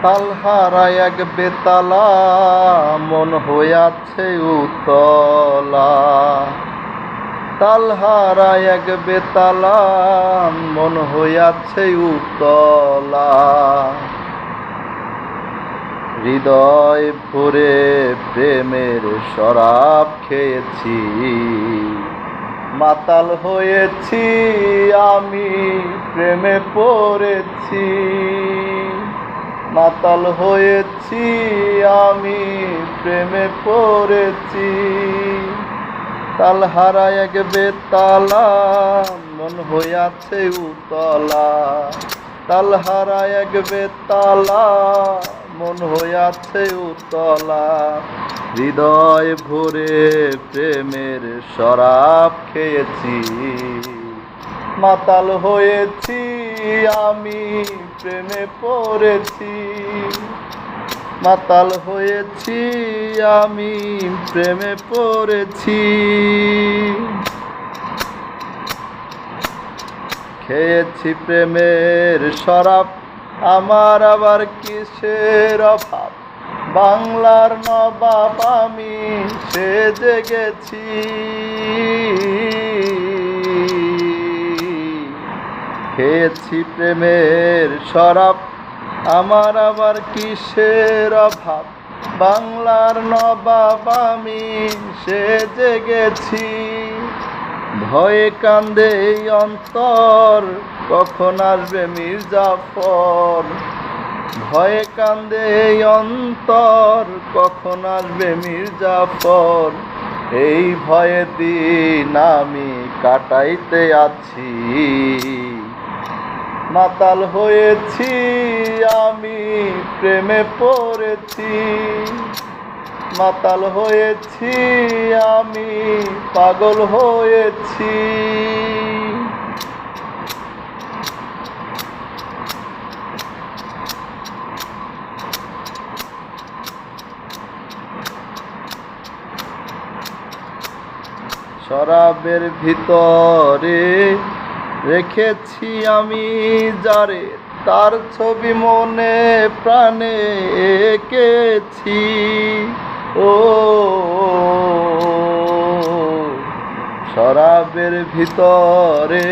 তালহারা এক বেতালা মন হইয়াছে উতলা। তালহারা এক বেতালা মন হইয়াছে উতলা। হৃদয় ভরে প্রেমের শরাব খেয়েছি, মাতাল হয়েছি আমি প্রেমে পড়েছি। মাতাল হয়েছি আমি প্রেমে পড়েছি। তালহারা এক বেতালা মন হইয়াছে উতলা। তালহারা এক বেতালা মন হইয়াছে উতলা। হৃদয় ভরে প্রেমের শরাব খেয়েছি, মাতাল হয়েছি আমি প্রেমে পড়েছি। মাতাল হয়েছি আমি প্রেমে পড়েছি। খেয়েছি প্রেমের শরাব, আমার আবার কিসের অভাব। বাংলার নবাব আমি সেজে গেছি। খেয়েছি প্রেমের শরাব, আমার আবার কিসের অভাব। বাংলার নবাব আমি সেজে গেছি। ভয়ে কান্দে এই অন্তর, কখন আসবে মির্জাফর। ভয়ে কান্দে এই অন্তর, কখন আসবে মির্জাফর। এই ভয়ে দিন আমি কাটাইতে আছি। মাতাল হয়েছি আমি প্রেমে পড়েছি। মাতাল হয়েছি আমি পাগল হয়েছি। শরাবের ভিতরে রেখেছি আমি যারে, তার ছবি মনে প্রাণে এঁকেছি। ও শরাবের ভিতরে